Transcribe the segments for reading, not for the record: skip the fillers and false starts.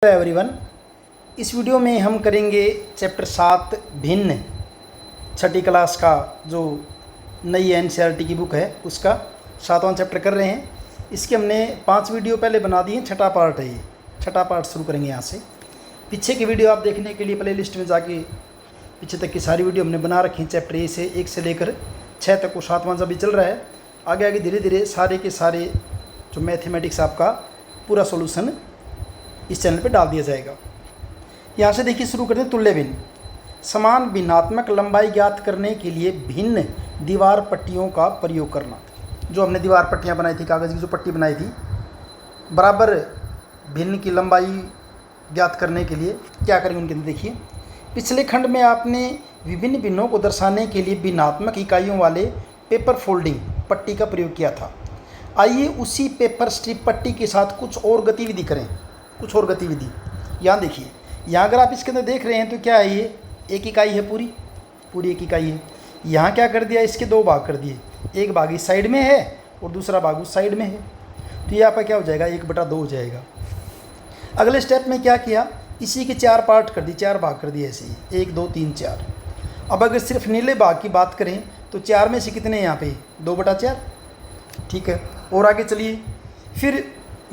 Everyone, इस video में हम करेंगे चैप्टर 7 भिन्न, छठी क्लास का जो नई एनसीईआरटी की बुक है उसका 7वां चैप्टर कर रहे हैं। इसके हमने 5 वीडियो पहले बना दिए हैं, छठा पार्ट है ये। छठा पार्ट शुरू करेंगे यहाँ से। पीछे की वीडियो आप देखने के लिए प्ले लिस्ट में जाके पीछे तक की सारी वीडियो हमने बना रखी हैं। चैप्टर एक से लेकर 6 तक को 7वां जब भी चल रहा है। आगे आगे धीरे धीरे सारे के सारे जो मैथमेटिक्स आपका पूरा सोल्यूशन इस चैनल पे डाल दिया जाएगा। यहाँ से देखिए शुरू करते हैं। तुल्य भिन्न, समान भिन्नात्मक लंबाई ज्ञात करने के लिए भिन्न दीवार पट्टियों का प्रयोग करना। जो हमने दीवार पट्टियाँ बनाई थी, कागज़ की जो पट्टी बनाई थी, बराबर भिन्न की लंबाई ज्ञात करने के लिए क्या करेंगे उनके अंदर देखिए। पिछले खंड में आपने विभिन्न भिन्नों को दर्शाने के लिए भिन्नात्मक इकाइयों वाले पेपर फोल्डिंग पट्टी का प्रयोग किया था। आइए उसी पेपर स्ट्रिप पट्टी के साथ कुछ और गतिविधि करें। कुछ और गतिविधि यहाँ देखिए। यहाँ अगर आप इसके अंदर देख रहे हैं तो क्या है, ये एक इकाई है, पूरी एक इकाई है। यहाँ क्या कर दिया, इसके 2 भाग कर दिए। एक भाग इस साइड में है और दूसरा भाग उस साइड में है। तो ये आपका क्या हो जाएगा, 1/2 हो जाएगा। अगले स्टेप में क्या किया, इसी के 4 पार्ट कर दिए, 4 भाग कर दिए ऐसे ही, 1 2 3 4। अब अगर सिर्फ नीले भाग की बात करें तो 4 में से कितने हैं यहाँ पे, 2/4। ठीक है, और आगे चलिए। फिर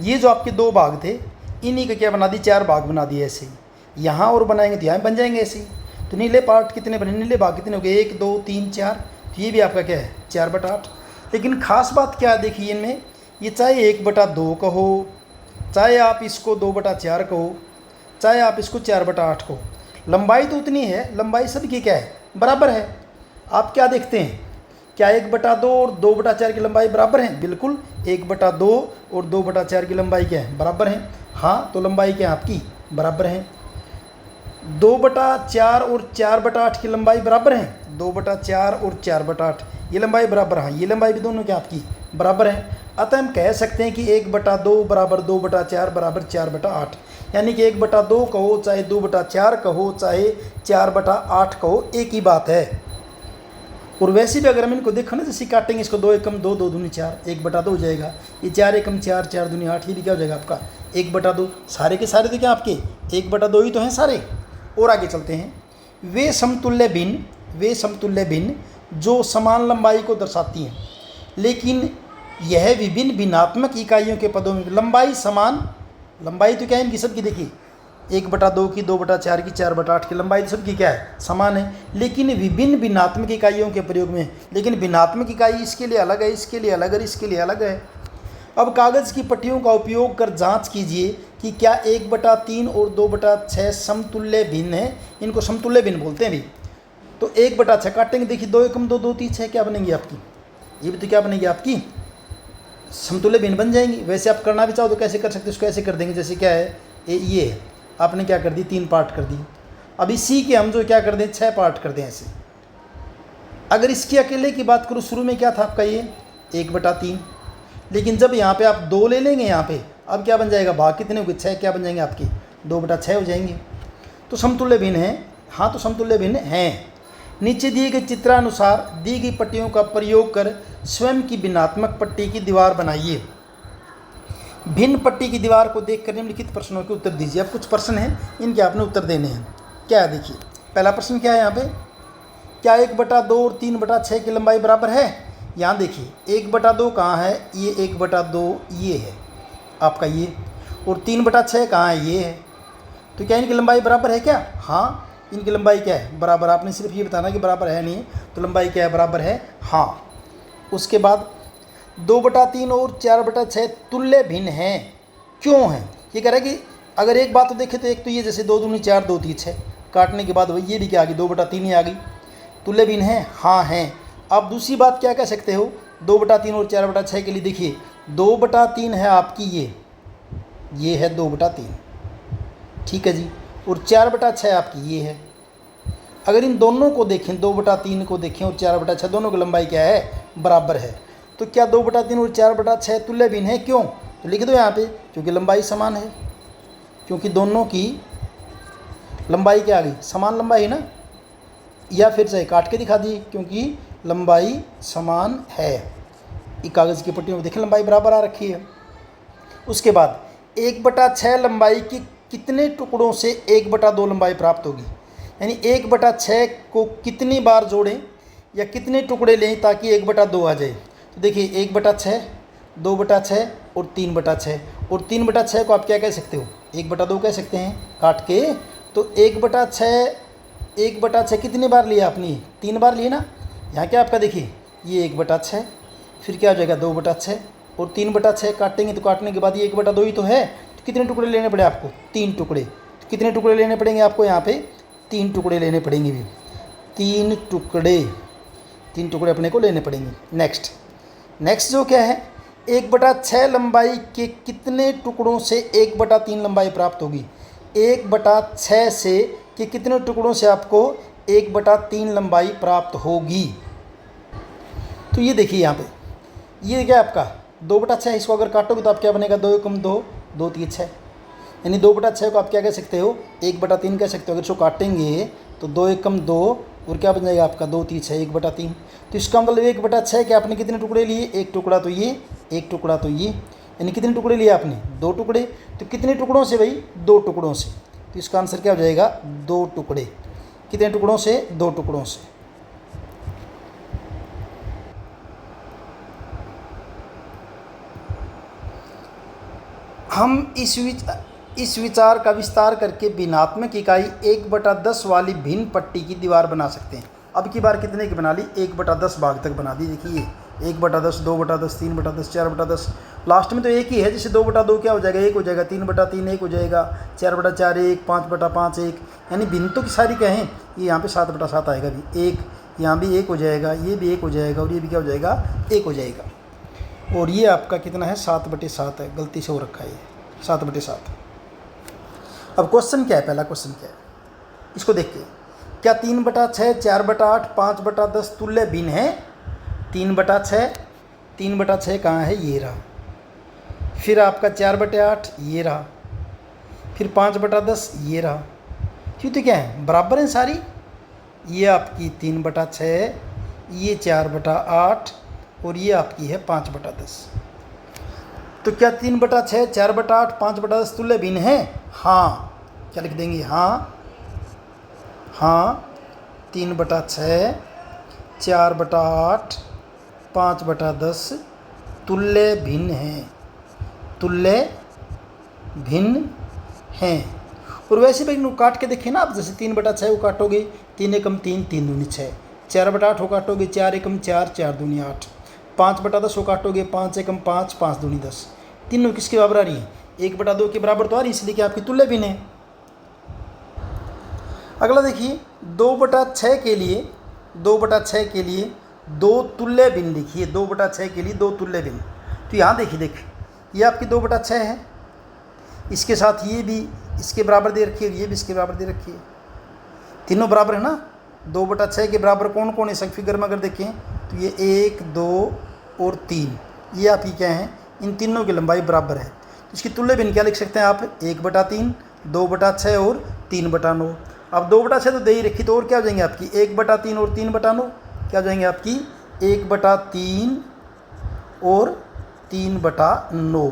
ये जो आपके 2 भाग थे, इन्हीं का क्या बना दी, 4 भाग बना दिए ऐसे ही। यहाँ और बनाएंगे तो यहाँ बन जाएंगे ऐसे ही। तो नीले पार्ट कितने बने, नीले भाग कितने हो गए, 1 2 3 4। तो ये भी आपका क्या है, 4/8। लेकिन खास बात क्या है देखिए इनमें, ये चाहे 1/2 कहो, चाहे आप इसको 2/4 कहो, चाहे आप इसको 4/8 कहो, लंबाई तो उतनी है। लंबाई सबकी क्या है, बराबर है। आप क्या देखते हैं, क्या 1/2 और 2/4 की लंबाई बराबर है? बिल्कुल, 1/2 और 2/4 की लंबाई क्या है, बराबर है। हाँ, तो लंबाई क्या है आपकी, बराबर है। 2/4 और 4/8 की लंबाई बराबर है। 2/4 और 4/8 ये लंबाई बराबर, हाँ ये लंबाई भी दोनों क्या आपकी बराबर है। अतः हम कह सकते हैं कि 1/2 बराबर 2/4 बराबर 4/8। यानी कि 1/2 कहो, चाहे 2/4 कहो, चाहे 4/8 कहो, एक ही बात है। और वैसे भी अगर हम इनको देखो ना, जैसे काटेंगे इसको, 2 एकम 2, 2 दूनी 4, 1/2 हो जाएगा। ये 4 एकम 4, 4 दूनी 8, ये भी क्या हो जाएगा आपका 1/2। सारे के सारे तो क्या आपके 1/2 ही तो हैं सारे। और आगे चलते हैं। वे समतुल्य भिन्न जो समान लंबाई को दर्शाती हैं, लेकिन यह विभिन्न भिन्नात्मक इकाइयों के पदों में लंबाई समान। लंबाई तो क्या है इनकी सबकी, देखिए 1/2 की, 2/4 की, 4/8 की लंबाई तो सबकी क्या है, समान है। लेकिन विभिन्न भिन्नात्मक इकाइयों के प्रयोग में, लेकिन भिन्नात्मक इकाई इसके लिए अलग है, इसके लिए अलग है, इसके लिए अलग है। अब कागज़ की पट्टियों का उपयोग कर जांच कीजिए कि क्या 1/3 और 2/6 समतुल्य भिन्न है। इनको समतुल्य भिन्न बोलते हैं भी। तो 1/6 काटेंगे, देखिए 2 एकम 2, 2 3 6 क्या बनेंगी आपकी, ये भी तो क्या बनेगी आपकी, समतुल्य भिन्न बन जाएंगी। वैसे आप करना भी चाहो तो कैसे कर सकते हो, उसको ऐसे कर देंगे। जैसे क्या है, ये है, आपने क्या कर दी, 3 पार्ट कर दी। अब इसी के हम जो क्या कर दें, 6 पार्ट कर दें ऐसे। अगर इसकी अकेले की बात करूँ, शुरू में क्या था आपका ये 1/3, लेकिन जब यहाँ पे आप 2 ले लेंगे यहाँ पे, अब क्या बन जाएगा, भाग कितने हो गए, 6 क्या बन जाएंगे आपके, 2/6 हो जाएंगे। तो समतुल्य भिन्न है, हाँ तो समतुल्य भिन्न हैं। नीचे दिए गए चित्रानुसार दी गई पट्टियों का प्रयोग कर स्वयं की भिन्नात्मक पट्टी की दीवार बनाइए। भिन्न पट्टी की दीवार को देखकर निम्नलिखित प्रश्नों के उत्तर दीजिए। अब कुछ प्रश्न हैं, इनके आपने उत्तर देने हैं। क्या है देखिए, पहला प्रश्न क्या है यहाँ पे, क्या 1/2 और 3/6 की लंबाई बराबर है? यहाँ देखिए 1/2 कहाँ है, ये 1/2 ये है आपका ये, और 3/6 कहाँ है, ये है। तो क्या इनकी लंबाई बराबर है क्या? हाँ, इनकी लंबाई क्या है, बराबर। आपने सिर्फ ये बताना कि बराबर है नहीं, तो लंबाई क्या है, बराबर है, हाँ। उसके बाद 2/3 और 4/6 तुल्य भिन्न हैं, क्यों हैं? ये कह रहा है कि अगर एक बात तो देखें तो एक तो ये जैसे 2 दूनी 4, 2 3 6 काटने के बाद वही ये भी क्या आ गई, 2/3 ही आ गई। तुल्य भिन्न हैं, हाँ हैं। अब दूसरी बात क्या कह सकते हो, 2/3 और 4/6 के लिए देखिए 2/3 है आपकी ये है 2/3, ठीक है जी, और 4/6 आपकी ये है। अगर इन दोनों को देखें, 2/3 को देखें और 4/6, दोनों की लंबाई क्या है, बराबर है। तो क्या 2/3 और 4/6 तुल्य भिन्न है, क्यों? तो लिख दो यहाँ पे, क्योंकि लंबाई समान है, क्योंकि दोनों की लंबाई क्या आ गई, समान लंबाई है ना। या फिर चाहे काट के दिखा दी, क्योंकि लंबाई समान है। ये कागज़ की पट्टियों में देखें लंबाई बराबर आ रखी है। उसके बाद 1/6 लंबाई की कितने टुकड़ों से 1/2 लंबाई प्राप्त होगी, यानी 1/6 को कितनी बार जोड़ें या कितने टुकड़े लें ताकि 1/2 आ जाए। तो देखिए 1/6, 2/6 और 3/6, और 3/6 को आप क्या कह सकते हो, 1/2 कह सकते हैं काट के। तो 1/6 कितनी बार लिया आपने, 3 बार लिए ना। यहाँ क्या आपका देखिए ये 1/6, फिर क्या हो जाएगा 2/6 और 3/6 काटेंगे तो काटने के बाद ये 1/2 ही तो है। तो कितने टुकड़े लेने पड़े आपको, 3 टुकड़े। तो कितने टुकड़े लेने पड़ेंगे आपको, यहाँ पे 3 टुकड़े लेने पड़ेंगे भी, 3 टुकड़े अपने को लेने पड़ेंगे। नेक्स्ट जो क्या है, 1/6 लंबाई के कितने टुकड़ों से 1/3 लंबाई प्राप्त होगी। 1/6 से कि कितने टुकड़ों से आपको 1/3 लंबाई प्राप्त होगी। तो ये देखिए यहाँ पे ये क्या है आपका 2/6, इसको अगर काटोगे तो आप क्या बनेगा, 2 एकम 2, 2 3 6, यानी 2/6 को आप क्या कह सकते हो, 1/3 कह सकते हो। अगर इसको काटेंगे तो 2 एकम 2 और क्या बन जाएगा आपका 2 3 6, 1/3। तो इसका मतलब 1/6 के आपने कितने टुकड़े लिए, 1 टुकड़ा तो ये, 1 टुकड़ा तो ये, यानी कितने टुकड़े लिए आपने, 2 टुकड़े। तो कितने टुकड़ों से भाई, 2 टुकड़ों से। तो इसका आंसर क्या हो जाएगा, 2 टुकड़े। कितने टुकड़ों से, 2 टुकड़ों से। हम इस विचार का विस्तार करके भिन्नात्मक इकाई 1/10 वाली भिन्न पट्टी की दीवार बना सकते हैं। अब की बार कितने की बना ली, 1/10 भाग तक बना दी। देखिए 1/10, 2/10, 3/10, 4/10, लास्ट में तो एक ही है, जैसे 2/2 क्या हो जाएगा, 1 हो जाएगा, 3/3 1 हो जाएगा, 4/4 1, 5/5 1, यानी भिन्न तो की सारी क्या है, ये यहाँ पे 7/7 आएगा भी, 1 यहाँ भी 1 हो जाएगा, ये भी 1 हो जाएगा और ये भी क्या हो जाएगा, 1 हो जाएगा। और ये आपका कितना है, 7/7 है, गलती से हो रखा है ये 7/7। अब क्वेश्चन क्या है, पहला क्वेश्चन क्या है, इसको देखिए, क्या 3/6, 4/8, 5/10 तुल्य भिन्न है। 3/6 कहाँ है, ये रहा। फिर आपका 4/8 ये रहा, फिर 5/10 ये रहा। क्यों, तो क्या है, बराबर हैं सारी। ये आपकी 3/6, ये 4/8 और ये आपकी है 5/10। तो क्या 3/6, 4/8, 5/10 तुल्य भिन्न है। हाँ, क्या लिख देंगे, हाँ 3/6, 4/8, 5/10 तुल्य भिन्न हैं। और वैसे भी इनको काट के देखिए ना आप, जैसे 3/6 को काटोगे, 3 एकम 3, 3 दूनी 6, 4/8 को काटोगे, 4 एकम 4, 4 दूनी 8, 5/10 को काटोगे, 5 एकम 5, 5 दूनी 10। तीनों किसके बराबर आ रही है, 1/2 के बराबर तो आ रही है, इसलिए कि आपकी तुल्य भिन्न है। अगला देखिए 2/6 के लिए 2 तुल्य भिन्न लिखिए। 2/6 के लिए 2 तुल्य भिन्न। तो यहाँ देखिए ये आपकी 2/6 है, इसके साथ ये भी इसके बराबर दे रखी है, ये भी इसके बराबर दे रखी है, तीनों बराबर है ना। 2/6 के बराबर कौन कौन है, सब फिगर में अगर देखें तो ये 1 2 और 3, ये आपकी क्या है, इन तीनों की लंबाई बराबर है। तो इसकी तुल्य भिन्न क्या लिख सकते हैं आप, 1/3, 2/6 और 3/9। अब 2/6 तो दे ही रखी, तो और क्या हो जाएंगे आपकी 1/3 और 3/9, क्या हो जाएंगे आपकी 1/3 और 3/9,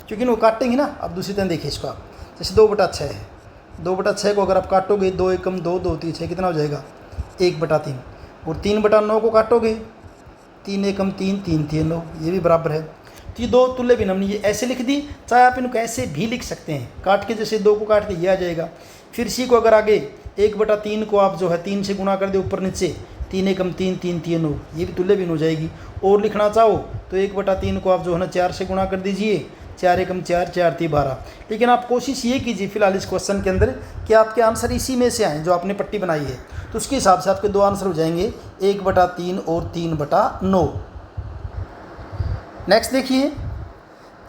क्योंकि वो काटेंगे ना। अब दूसरी तरह देखिए इसको आप, जैसे 2/6 है, 2/6 को अगर आप काटोगे, 2 एकम 2, 2 3 6, कितना हो जाएगा 1/3, और 3/9 को काटोगे, 3 एकम 3, 3 3 9, ये भी बराबर है। तो ये 2 तुल्य भिन्न हमने ये ऐसे लिख दी, चाहे आप इनको ऐसे भी लिख सकते हैं, काट के, जैसे 2 को काट के ये आ जाएगा। फिर इसी को अगर आगे 1/3 को आप जो है 3 से गुणा कर दे ऊपर नीचे, 3 एकम 3, 3 3 9, ये भी तुल्य भिन्न हो जाएगी। और लिखना चाहो तो 1/3 को आप जो है ना 4 से गुणा कर दीजिए, 4 एकम 4, 4 3 12। लेकिन आप कोशिश ये कीजिए फिलहाल इस क्वेश्चन के अंदर कि आपके आंसर इसी में से आए जो आपने पट्टी बनाई है, तो उसके हिसाब से आपके 2 आंसर हो जाएंगे, 1/3 और 3/9। नेक्स्ट देखिए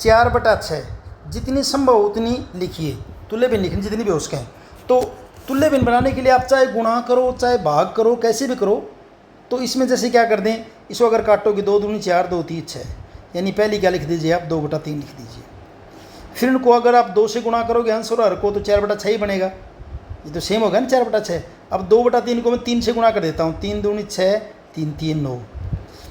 4/6, जितनी संभव उतनी लिखिए, तुल्य भिन्न लिखनी जितनी भी हो सकें। तो तुल्य भिन्न बनाने के लिए आप चाहे गुणा करो, चाहे भाग करो, कैसे भी करो। तो इसमें जैसे क्या कर दें, इसको अगर काटोगे, 2 दूनी 4, 2 3 6, यानी पहली क्या लिख दीजिए आप, 2/3 लिख दीजिए। फिर इनको अगर आप 2 से गुणा करोगे आंसर और हर को, तो 4/6 ही बनेगा, ये तो सेम होगा ना 4/6। अब 2/3 को मैं 3 से गुणा कर देता हूँ, 3 दूनी 6, 3 3 9।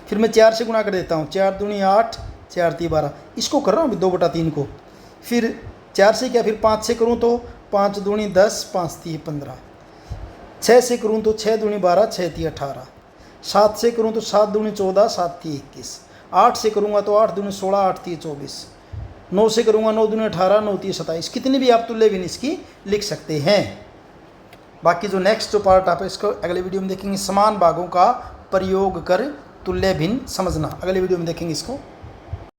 फिर मैं 4 से गुणा कर देता हूँ, 4 दूनी 8, 4 3 12, इसको कर रहा हूँ अभी 2/3 को। फिर 4 से क्या, फिर 5 से करूँ तो 5 दूनी 10, 5 3 15। 6 से करूँ तो 6 दूनी 12, 6 3 18। 7 से करूँ तो 7 दूनी 14, 7 3 21। 8 से करूँगा तो 8 दूनी 16, 8 3 24। 9 से करूँगा 9 दूनी 18, 9 3 27। कितनी भी आप तुल्य भिन्न इसकी लिख सकते हैं। बाकी जो नेक्स्ट जो पार्ट आप इसको अगले वीडियो में देखेंगे, समान भागों का प्रयोग कर तुल्य भिन्न समझना, अगले वीडियो में देखेंगे इसको।